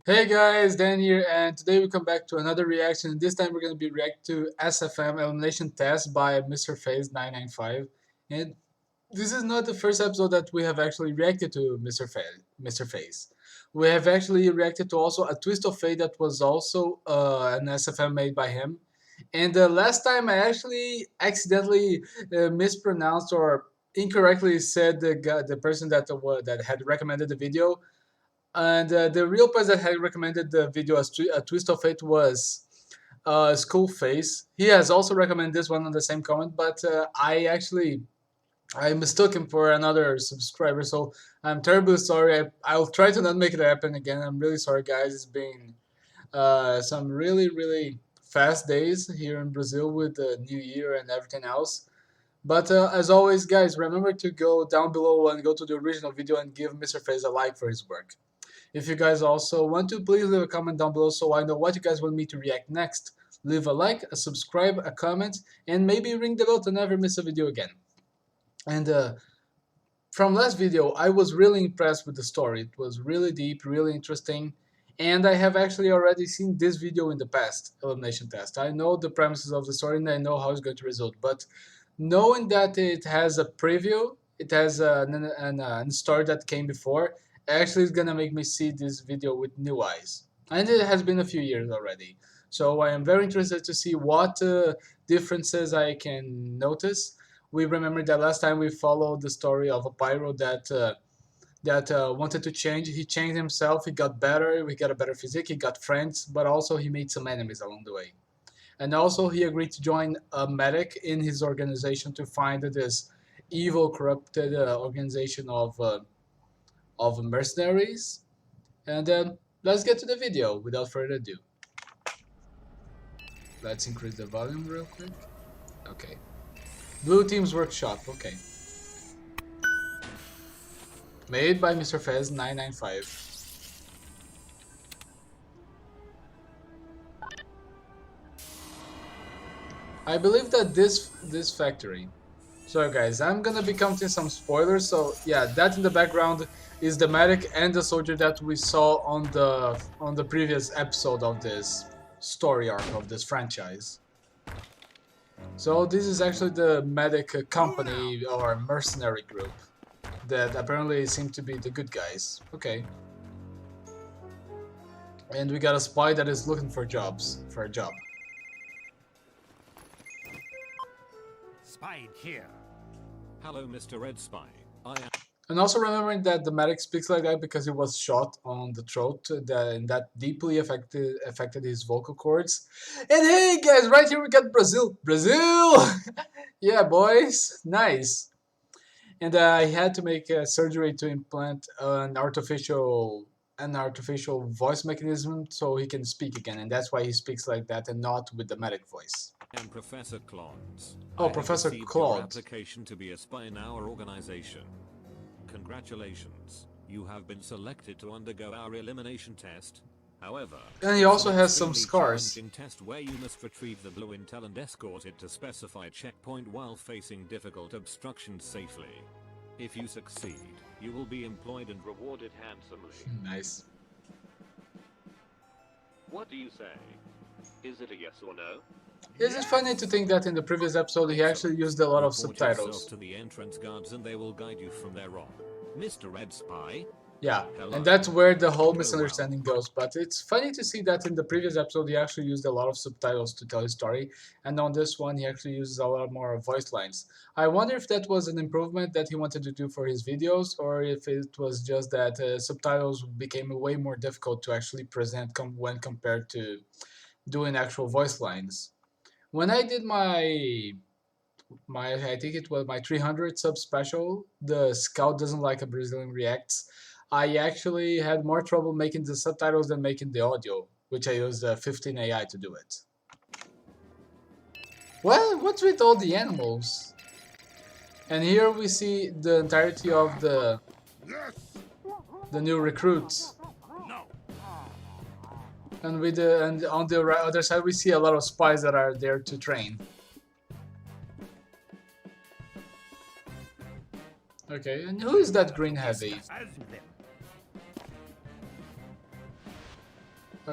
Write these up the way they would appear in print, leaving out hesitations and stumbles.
Hey guys, Dan here, and today we come back to another reaction. This time we're going to be react to SFM Elimination Test by Mr. Phase 995. And this is not the first episode that we have actually reacted to Mr. Phase. We have actually reacted to also a Twist of Fate that was also an SFM made by him. And the last time I actually accidentally mispronounced or incorrectly said the person that had recommended the video, and the real person that had recommended the video as a Twist of Fate was School Face. He has also recommended this one on the same comment, but I mistook him for another subscriber, so I'm terribly sorry. I'll try to not make it happen again. I'm really sorry, guys. It's been some really fast days here in Brazil with the New Year and everything else. But as always, guys, remember to go down below and go to the original video and give Mr. Face a like for his work. If you guys also want to, please leave a comment down below so I know what you guys want me to react next. Leave a like, a subscribe, a comment, and maybe ring the bell to never miss a video again. And from last video, I was really impressed with the story. It was really deep, really interesting, and I have actually already seen this video in the past, Elimination Test. I know the premises of the story and I know how it's going to result, but knowing that it has a preview, it has a story that came before, actually is gonna make me see this video with new eyes. And it has been a few years already. So I am very interested to see what differences I can notice. We remember that last time we followed the story of a pyro that wanted to change. He changed himself. He got better. He got a better physique. He got friends, but also he made some enemies along the way. And also he agreed to join a medic in his organization to find this evil, corrupted organization of mercenaries. And let's get to the video without further ado. Let's increase the volume real quick. Okay. Blue Team's Workshop, okay. Made by Mr. Fez 995. I believe that this factory. So guys, I'm gonna be counting some spoilers. So yeah, that in the background is the medic and the soldier that we saw on the previous episode of this story arc of this franchise. So this is actually the medic company or mercenary group that apparently seem to be the good guys. Okay. And we got a spy that is looking for jobs, for a job. Spy here. Hello, Mr. Red Spy. And also remembering that the medic speaks like that because he was shot on the throat, and that deeply affected his vocal cords. And hey guys, right here we got Brazil. Brazil! Yeah, boys. Nice. And I had to make a surgery to implant an artificial voice mechanism so he can speak again, and that's why he speaks like that and not with the medic voice. I'm Professor Claude. Oh, Professor Claude. Your application to be a spy in our organization. Congratulations. You have been selected to undergo our elimination test. However, and he also has some scars. Test where you must retrieve the blue intel and escort it to specified checkpoint while facing difficult obstructions safely. If you succeed, you will be employed and rewarded handsomely. Nice. What do you say? Is it a yes or no? Is it funny to think that in the previous episode he actually used a lot of subtitles? To the entrance guards and they will guide you from there on. Mr. Red Spy. Yeah, and that's where the whole misunderstanding goes. But it's funny to see that in the previous episode he actually used a lot of subtitles to tell his story, and on this one he actually uses a lot more voice lines. I wonder if that was an improvement that he wanted to do for his videos, or if it was just that subtitles became way more difficult to actually present when compared to doing actual voice lines. When I did my I think it was my 300 sub special, the Scout Doesn't Like a Brazilian Reacts, I actually had more trouble making the subtitles than making the audio, which I used 15 AI to do it. Well, what's with all the animals? And here we see the entirety of the new recruits. And on the other side we see a lot of spies that are there to train. Okay, and who is that green heavy?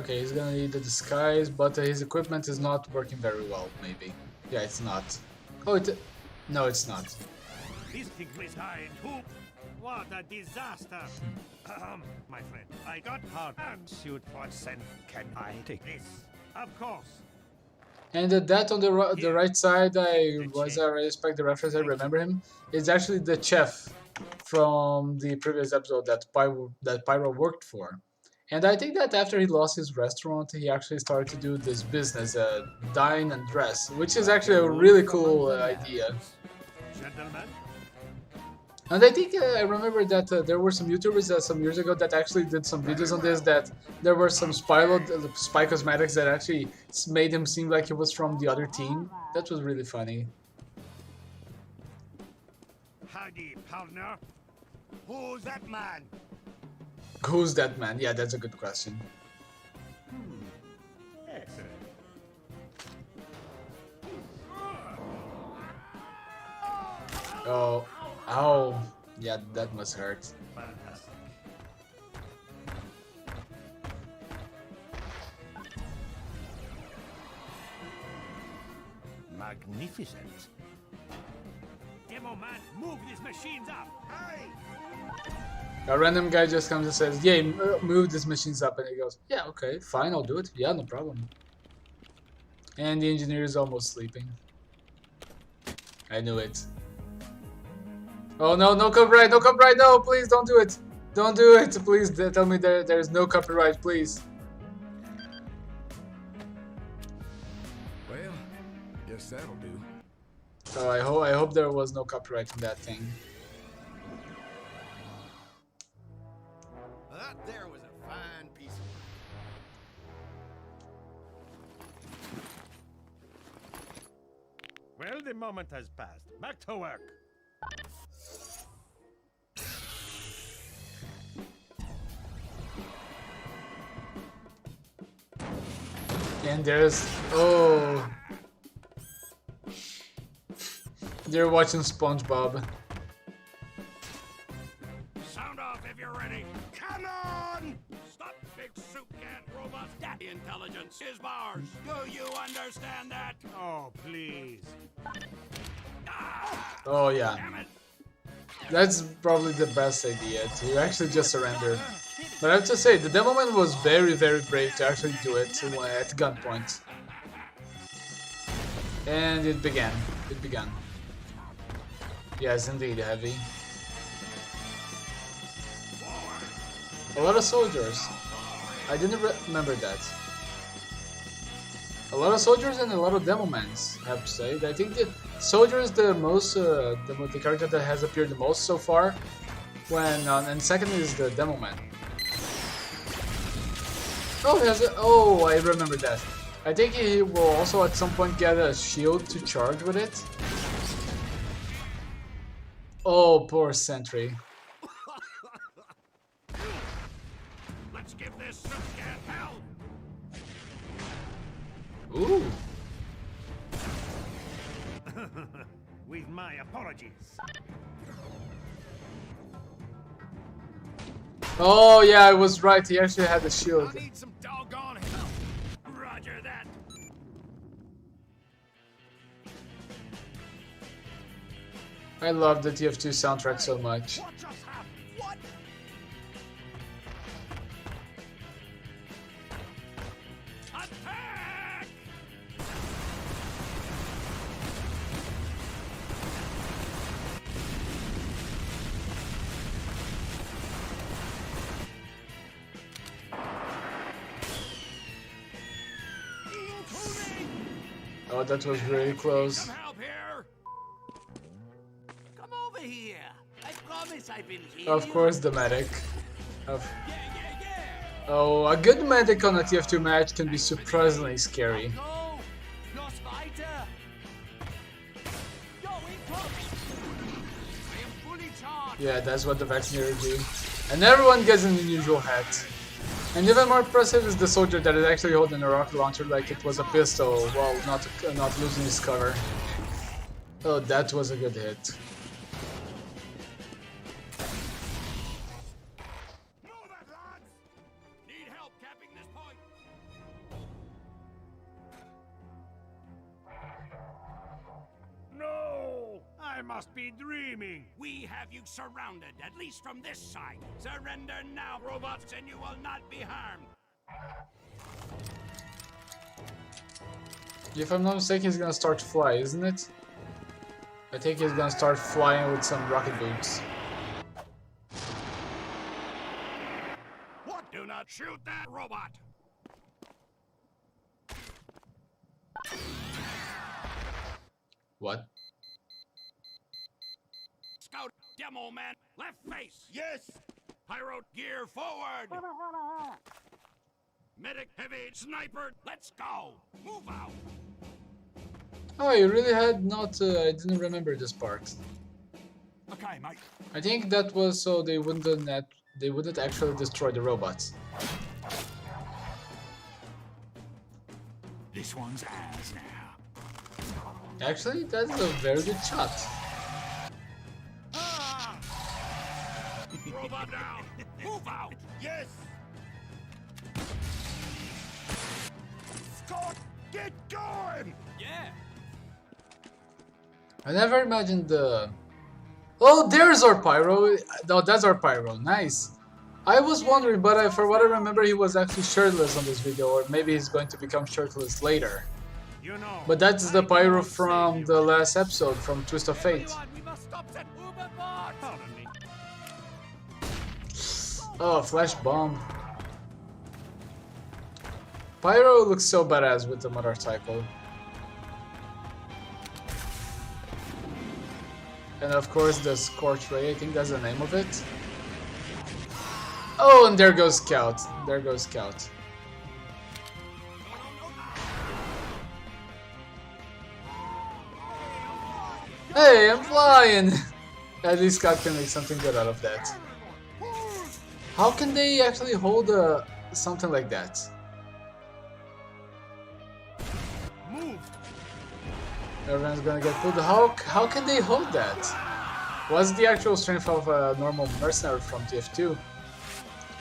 Okay, he's gonna need the disguise, but his equipment is not working very well, maybe. Yeah, it's not. Oh, no, it's not. This thing is high too. What a disaster! My friend, I got hard and shoot what sent. Can I take this? Of course. And that on the right side, I respect the reference. I remember him. It's actually the chef from the previous episode that Pyro worked for. And I think that after he lost his restaurant, he actually started to do this business, dine and dress, which is actually a really cool idea. Gentlemen, And I think I remember that there were some YouTubers some years ago that actually did some videos on this, that there were some spy cosmetics that actually made him seem like he was from the other team. That was really funny. howdy, partner. Who's that man? Who's that man? Yeah, that's a good question. Excellent. Oh, ow. Yeah, that must hurt. Fantastic. Magnificent. Demo man, move these machines up. Hey! A random guy just comes and says, "Yeah, move these machines up," and he goes, "Yeah, okay, fine, I'll do it. Yeah, no problem." And the engineer is almost sleeping. I knew it. Oh no, no copyright, no copyright, no, please don't do it. Don't do it, please tell me there's no copyright, please. Well, guess that'll do. Oh, I hope there was no copyright on that thing. That there was a fine piece of work. Well, the moment has passed. Back to work. And there's... oh... They're watching SpongeBob. Sound off if you're ready. Come on! Stop, big soup can robot. That intelligence is bars. Do you understand that? Oh, please. Oh yeah. Damn it. That's probably the best idea, to actually just surrender. But I have to say, the Devilman was very, very brave to actually do it at gunpoint. And it began. It began. Yes, indeed, heavy. A lot of soldiers. I didn't remember that. A lot of soldiers and a lot of Devilmans, I have to say. I think the soldier is the most, the character that has appeared the most so far. And second is the Devilman. Oh, oh, I remember that. I think he will also at some point get a shield to charge with it. Oh, poor Sentry. Let's give this soup can hell. Ooh. With my apologies. Oh yeah, I was right. He actually had a shield. I need some doggone help. Roger that. I love the TF2 soundtrack so much. What just happened? What? Attack! Oh, that was really close. Some help here. Come over here. I promise I've been here. Of course, the medic. Oh, a good medic on a TF2 match can be surprisingly scary. Go! Lost fighter! Go in close! I am fully charged! Yeah, that's what the vaccinator do. And everyone gets an unusual hat. And even more impressive is the soldier that is actually holding a rocket launcher like it was a pistol while not losing his cover. Oh, that was a good hit. Move it, lads! Need help capping this point. must be dreaming. We have you surrounded, at least from this side. Surrender now, robots, and you will not be harmed. If I'm not mistaken, he's gonna start to fly, isn't it? I think he's gonna start flying with some rocket boots. What? Do not shoot that robot. What? Scout, demo man, left face. Yes. Pyro, gear forward. Medic, heavy, sniper, let's go. Move out. Oh, you really had not. I didn't remember this part. Okay, mate. I think that was so they wouldn't actually destroy the robots. This one's ours now. Actually, that's a very good shot. Ah! Robot down. Move out. Yes. Scott, get going. Yeah. I never imagined the. Oh, there's our pyro. No, that's our pyro. Nice. I was wondering, but for what I remember, he was actually shirtless on this video, or maybe he's going to become shirtless later. You know. But that's the pyro from the last episode, from Twist of Fate. We must stop that overboard. Pardon me. Oh, flash bomb. Pyro looks so badass with the motorcycle. And of course the Scorch Ray, I think that's the name of it. Oh, and there goes Scout. There goes Scout. Hey, I'm flying! At least Scout can make something good out of that. How can they actually hold something like that? Move. Everyone's gonna get pulled. How can they hold that? What's the actual strength of a normal mercenary from TF2?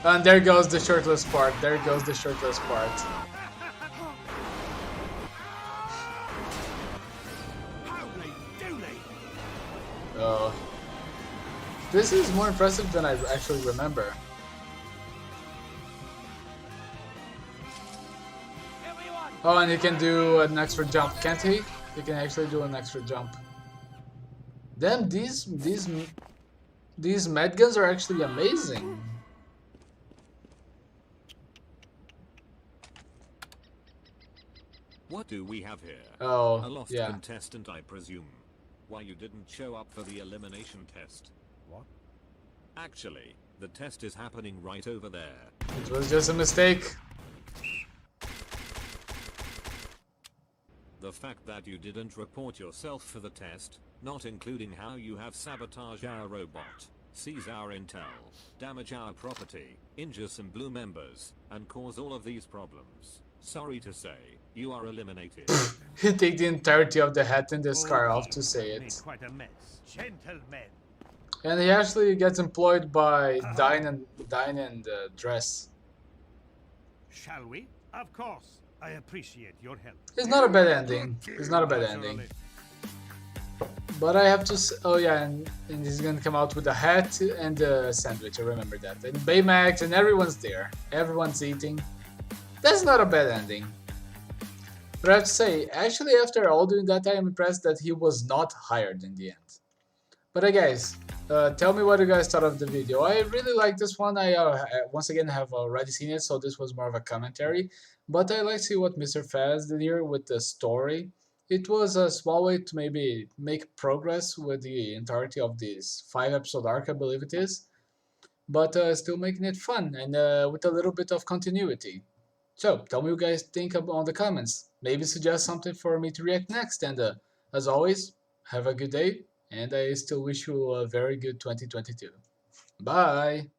And there goes the shirtless part. There goes the shirtless part. Howdy doody. Oh. This is more impressive than I actually remember. Everyone. Oh, and he can do an extra jump, can't he? He can actually do an extra jump. Damn, these med guns are actually amazing. What do we have here? Oh, A lost yeah. contestant, I presume. Why you didn't show up for the elimination test? What? Actually, the test is happening right over there. It was just a mistake. The fact that you didn't report yourself for the test, not including how you have sabotaged our robot, seize our intel, damage our property, injure some blue members, and cause all of these problems. Sorry to say, you are eliminated. He take the entirety of the hat and the scar off to say Made it. quite a mess. Gentlemen. And he actually gets employed by Dine and Dress. Shall we? Of course. I appreciate your help. It's not a bad ending. It's not a bad ending. But I have to oh yeah, and he's gonna come out with a hat and a sandwich, I remember that. And Baymax and everyone's there. Everyone's eating. That's not a bad ending. But I have to say, actually after all doing that, I am impressed that he was not hired in the end. But guys, tell me what you guys thought of the video. I really like this one. I once again have already seen it, so this was more of a commentary. But I like to see what Mr. Faz did here with the story. It was a small way to maybe make progress with the entirety of this 5-episode arc, I believe it is. But still making it fun and with a little bit of continuity. So, tell me what you guys think on the comments. Maybe suggest something for me to react next. And as always, have a good day. And I still wish you a very good 2022. Bye!